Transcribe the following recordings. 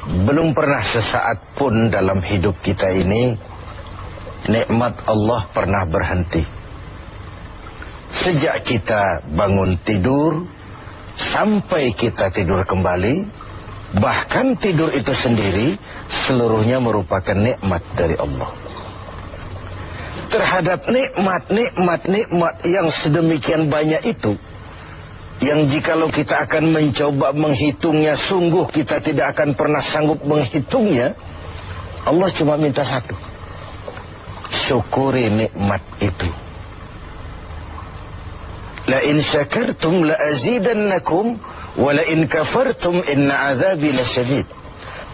belum pernah sesaat pun dalam hidup kita ini nikmat Allah pernah berhenti. Sejak kita bangun tidur sampai kita tidur kembali, bahkan tidur itu sendiri seluruhnya merupakan nikmat dari Allah. Terhadap nikmat yang sedemikian banyak itu, yang jikalau kita akan mencoba menghitungnya, sungguh kita tidak akan pernah sanggup menghitungnya. Allah cuma minta satu: syukuri nikmat itu. La in syakartum la azidannakum wa la in kafartum inna azabi lasyadid.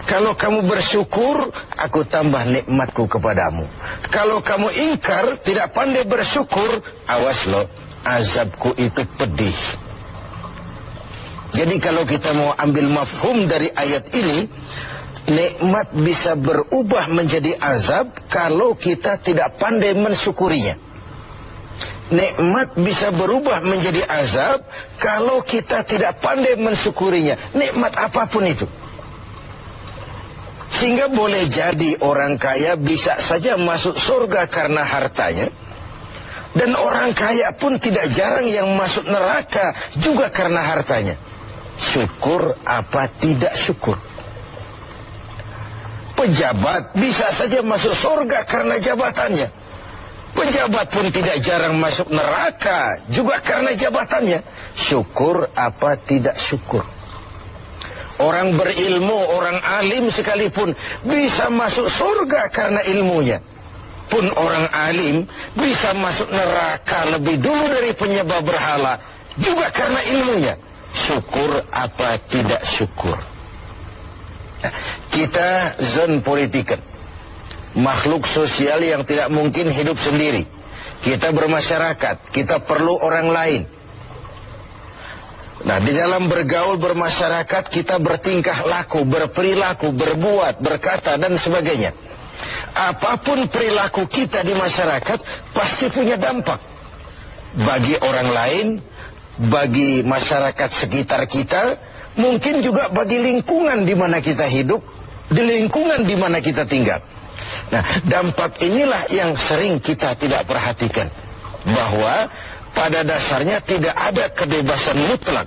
Kalau kamu bersyukur, aku tambah nikmatku kepadamu. Kalau kamu ingkar, tidak pandai bersyukur, awas loh, azabku itu pedih. Jadi kalau kita mau ambil mafhum dari ayat ini, nikmat bisa berubah menjadi azab kalau kita tidak pandai mensyukurinya. Nikmat bisa berubah menjadi azab kalau kita tidak pandai mensyukurinya. Nikmat apapun itu. Sehingga boleh jadi orang kaya bisa saja masuk surga karena hartanya, dan orang kaya pun tidak jarang yang masuk neraka juga karena hartanya. Syukur apa tidak syukur? Pejabat bisa saja masuk surga karena jabatannya. Pejabat pun tidak jarang masuk neraka juga karena jabatannya. Syukur apa tidak syukur? Orang berilmu, orang alim sekalipun bisa masuk surga karena ilmunya. Pun orang alim bisa masuk neraka lebih dulu dari penyembah berhala juga karena ilmunya. Syukur apa tidak syukur? Nah, kita zon politikan, makhluk sosial yang tidak mungkin hidup sendiri. Kita bermasyarakat, kita perlu orang lain. Nah, di dalam bergaul bermasyarakat kita bertingkah laku, berperilaku, berbuat, berkata dan sebagainya. Apapun perilaku kita di masyarakat pasti punya dampak bagi orang lain, bagi masyarakat sekitar kita, mungkin juga bagi lingkungan di mana kita hidup, di lingkungan di mana kita tinggal. Nah, dampak inilah yang sering kita tidak perhatikan, bahwa pada dasarnya tidak ada kebebasan mutlak.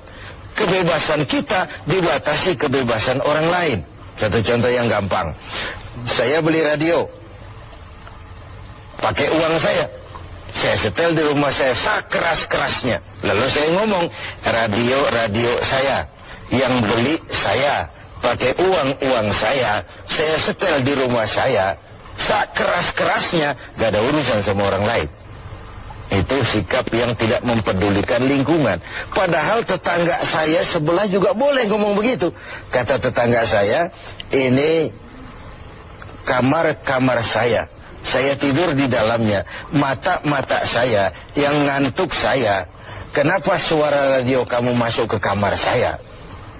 Kebebasan kita dibatasi kebebasan orang lain. Satu contoh yang gampang. Saya beli radio pakai uang saya. Saya setel di rumah saya sekeras-kerasnya. Lalu saya ngomong, radio saya, yang beli saya, pakai uang saya setel di rumah saya sekeras-kerasnya, gak ada urusan sama orang lain. Itu sikap yang tidak mempedulikan lingkungan. Padahal tetangga saya sebelah juga boleh ngomong begitu. Kata tetangga saya, ini kamar saya tidur di dalamnya, mata saya yang ngantuk saya. Kenapa suara radio kamu masuk ke kamar saya?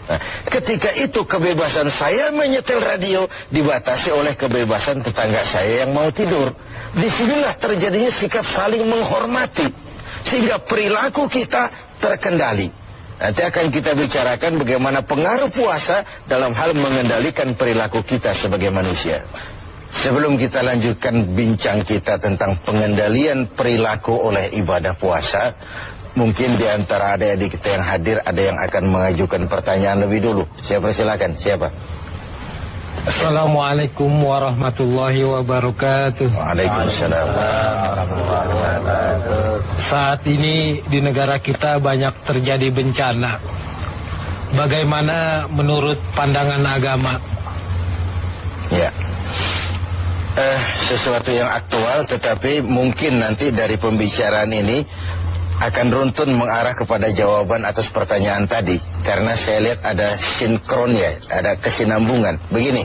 Nah, ketika itu kebebasan saya menyetel radio dibatasi oleh kebebasan tetangga saya yang mau tidur. Disinilah terjadinya sikap saling menghormati, sehingga perilaku kita terkendali. Nanti akan kita bicarakan bagaimana pengaruh puasa dalam hal mengendalikan perilaku kita sebagai manusia. Sebelum kita lanjutkan bincang kita tentang pengendalian perilaku oleh ibadah puasa, mungkin di antara adik-adik kita yang hadir ada yang akan mengajukan pertanyaan lebih dulu. Saya persilakan, siapa? Assalamualaikum warahmatullahi wabarakatuh. Waalaikumsalam warahmatullahi wabarakatuh. Saat ini di negara kita banyak terjadi bencana. Bagaimana menurut pandangan agama? Ya, sesuatu yang aktual, tetapi mungkin nanti dari pembicaraan ini akan runtun mengarah kepada jawaban atas pertanyaan tadi, karena saya lihat ada sinkronnya, ada kesinambungan. Begini,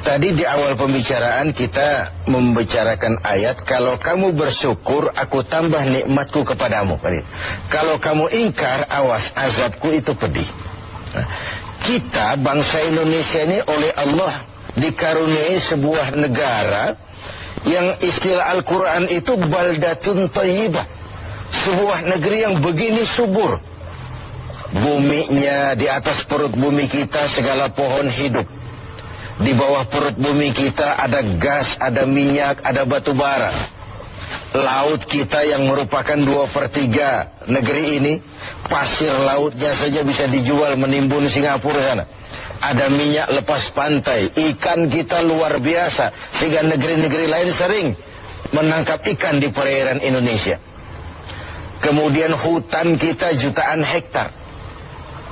tadi di awal pembicaraan kita membicarakan ayat, kalau kamu bersyukur aku tambah nikmatku kepadamu. Kalau kamu ingkar, awas, azabku itu pedih. Nah, kita bangsa Indonesia ini oleh Allah dikaruniai sebuah negara yang istilah Al-Quran itu baldatun thayyibah, sebuah negeri yang begini subur, buminya, di atas perut bumi kita segala pohon hidup. Di bawah perut bumi kita ada gas, ada minyak, ada batu bara. Laut kita yang merupakan 2/3 negeri ini, pasir lautnya saja bisa dijual menimbun Singapura sana. Ada minyak lepas pantai, ikan kita luar biasa, sehingga negeri-negeri lain sering menangkap ikan di perairan Indonesia. Kemudian hutan kita jutaan hektar.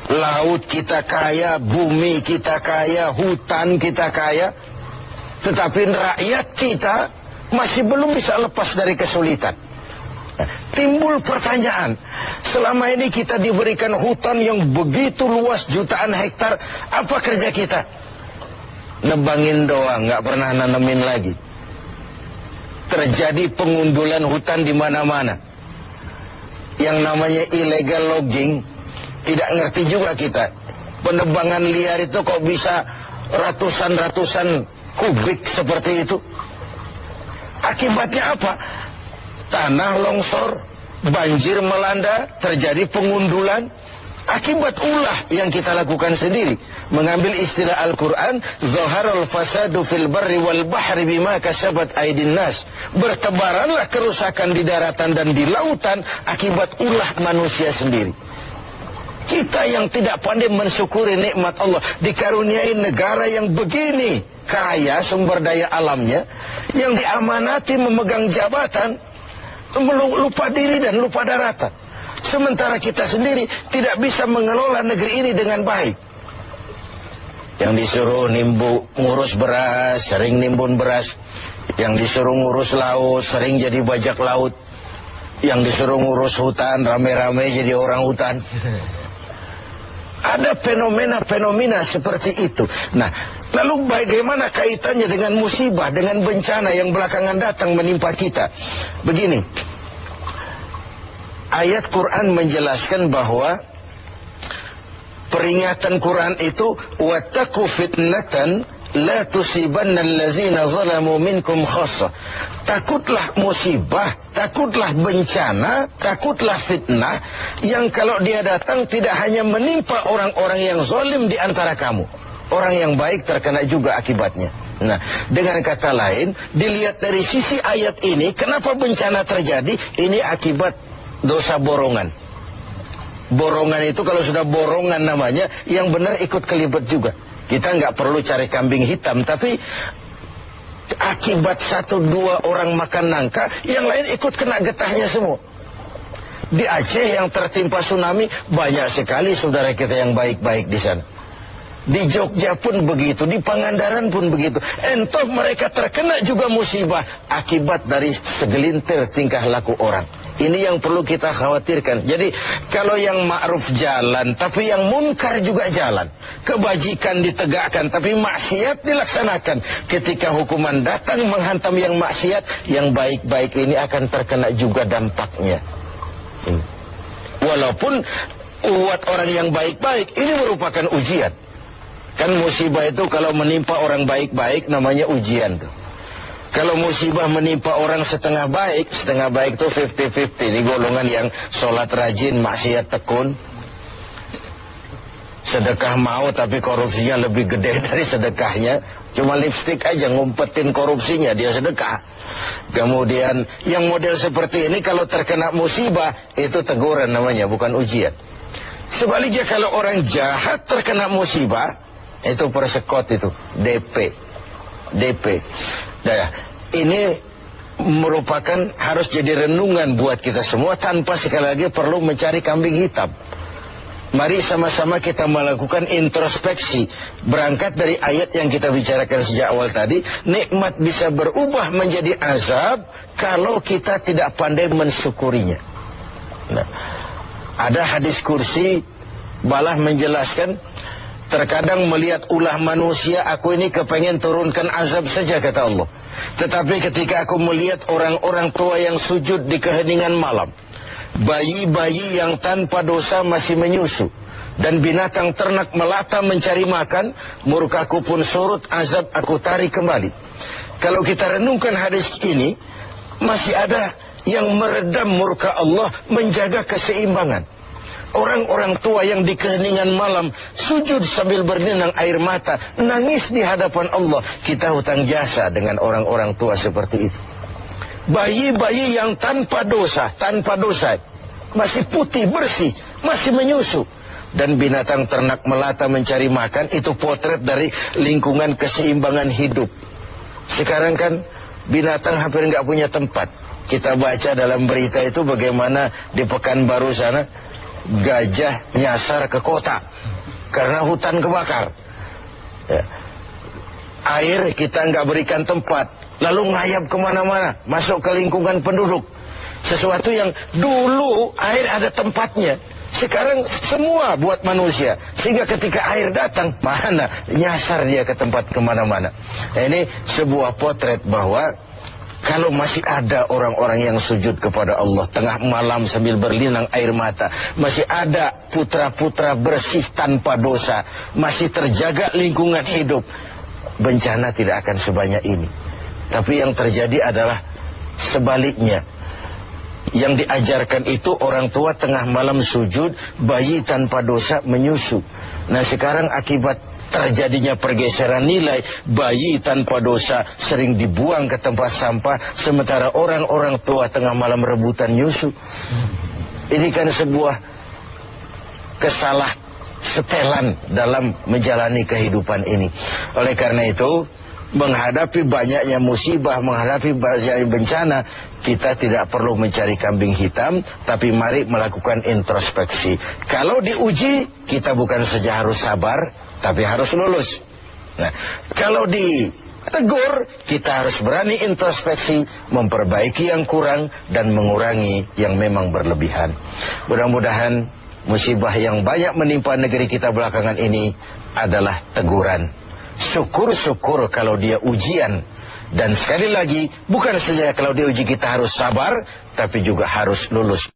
Laut kita kaya, bumi kita kaya, hutan kita kaya. Tetapi rakyat kita masih belum bisa lepas dari kesulitan. Nah, timbul pertanyaan, selama ini kita diberikan hutan yang begitu luas jutaan hektar, apa kerja kita? Nebangin doang, nggak pernah nanemin lagi. Terjadi pengundulan hutan di mana-mana. Yang namanya illegal logging, tidak ngerti juga kita. Penebangan liar itu kok bisa ratusan kubik seperti itu. Akibatnya apa? Tanah longsor, banjir melanda, terjadi pengundulan. Akibat ulah yang kita lakukan sendiri. Mengambil istilah Al-Quran, Zaharul fasadu fil barri wal bahri bima kasabat aydin nas. Bertebaranlah kerusakan di daratan dan di lautan akibat ulah manusia sendiri. Kita yang tidak pandai mensyukuri nikmat Allah, dikaruniai negara yang begini kaya sumber daya alamnya, yang diamanati memegang jabatan, lupa diri dan lupa daratan. Sementara kita sendiri tidak bisa mengelola negeri ini dengan baik. Yang disuruh ngurus beras, sering nimbun beras. Yang disuruh ngurus laut, sering jadi bajak laut. Yang disuruh ngurus hutan, rame-rame jadi orang hutan. Ada fenomena-fenomena seperti itu. Nah, lalu bagaimana kaitannya dengan musibah, dengan bencana yang belakangan datang menimpa kita? Begini, ayat Quran menjelaskan bahwa peringatan Quran itu wattaqu fitnatan la tusibanna allazina zalamu minkum khassah. Takutlah musibah, takutlah bencana, takutlah fitnah yang kalau dia datang tidak hanya menimpa orang-orang yang zalim di antara kamu. Orang yang baik terkena juga akibatnya. Nah, dengan kata lain, dilihat dari sisi ayat ini, kenapa bencana terjadi? Ini akibat dosa borongan. Borongan itu kalau sudah borongan namanya, yang benar ikut kelibat juga. Kita nggak perlu cari kambing hitam, tapi akibat 1-2 orang makan nangka, yang lain ikut kena getahnya semua. Di Aceh yang tertimpa tsunami, banyak sekali saudara kita yang baik-baik di sana. Di Jogja pun begitu, di Pangandaran pun begitu. Entah mereka terkena juga musibah akibat dari segelintir tingkah laku orang. Ini yang perlu kita khawatirkan. Jadi kalau yang ma'ruf jalan, tapi yang munkar juga jalan. Kebajikan ditegakkan, tapi maksiat dilaksanakan. Ketika hukuman datang menghantam yang maksiat, yang baik-baik ini akan terkena juga dampaknya. Walaupun buat orang yang baik-baik, ini merupakan ujian. Kan musibah itu kalau menimpa orang baik-baik namanya ujian tuh. Kalau musibah menimpa orang setengah baik itu 50-50. Ini golongan yang sholat rajin, maksiat tekun. Sedekah mau tapi korupsinya lebih gede dari sedekahnya. Cuma lipstik aja ngumpetin korupsinya, dia sedekah. Kemudian yang model seperti ini kalau terkena musibah, itu teguran namanya, bukan ujian. Sebaliknya kalau orang jahat terkena musibah, itu persekot itu, DP. Nah, ini merupakan harus jadi renungan buat kita semua tanpa sekali lagi perlu mencari kambing hitam. Mari sama-sama kita melakukan introspeksi. Berangkat dari ayat yang kita bicarakan sejak awal tadi, nikmat bisa berubah menjadi azab kalau kita tidak pandai mensyukurinya. Nah, ada hadis kursi, balah menjelaskan, terkadang melihat ulah manusia, aku ini kepengen turunkan azab saja, kata Allah. Tetapi ketika aku melihat orang-orang tua yang sujud di keheningan malam, bayi-bayi yang tanpa dosa masih menyusu, dan binatang ternak melata mencari makan, murkaku pun surut, azab aku tarik kembali. Kalau kita renungkan hadis ini, masih ada yang meredam murka Allah, menjaga keseimbangan. orang-orang tua yang di keheningan malam sujud sambil berlinang air mata, nangis di hadapan Allah. Kita hutang jasa dengan orang-orang tua seperti itu. Bayi-bayi yang tanpa dosa, masih putih, bersih, masih menyusu. Dan binatang ternak melata mencari makan, itu potret dari lingkungan keseimbangan hidup. Sekarang kan binatang hampir nggak punya tempat. Kita baca dalam berita itu bagaimana di Pekanbaru sana gajah nyasar ke kota karena hutan kebakar. Ya. Air kita nggak berikan tempat, lalu ngayap kemana-mana, masuk ke lingkungan penduduk. Sesuatu yang dulu air ada tempatnya, sekarang semua buat manusia. Sehingga ketika air datang, mana nyasar dia ke tempat kemana-mana. Nah, ini sebuah potret bahwa kalau masih ada orang-orang yang sujud kepada Allah tengah malam sambil berlinang air mata, masih ada putra-putra bersih tanpa dosa, masih terjaga lingkungan hidup, bencana tidak akan sebanyak ini. Tapi yang terjadi adalah sebaliknya. Yang diajarkan itu orang tua tengah malam sujud, bayi tanpa dosa menyusu. Nah sekarang akibat terjadinya pergeseran nilai, bayi tanpa dosa sering dibuang ke tempat sampah, sementara orang-orang tua tengah malam rebutan nyusu. Ini kan sebuah kesalah setelan dalam menjalani kehidupan ini. Oleh karena itu, menghadapi banyaknya musibah, menghadapi banyaknya bencana, kita tidak perlu mencari kambing hitam, tapi mari melakukan introspeksi. Kalau diuji, kita bukan saja harus sabar, tapi harus lulus. Nah, kalau ditegur, kita harus berani introspeksi, memperbaiki yang kurang, dan mengurangi yang memang berlebihan. Mudah-mudahan musibah yang banyak menimpa negeri kita belakangan ini adalah teguran. Syukur-syukur kalau dia ujian. Dan sekali lagi, bukan saja kalau dia uji kita harus sabar, tapi juga harus lulus.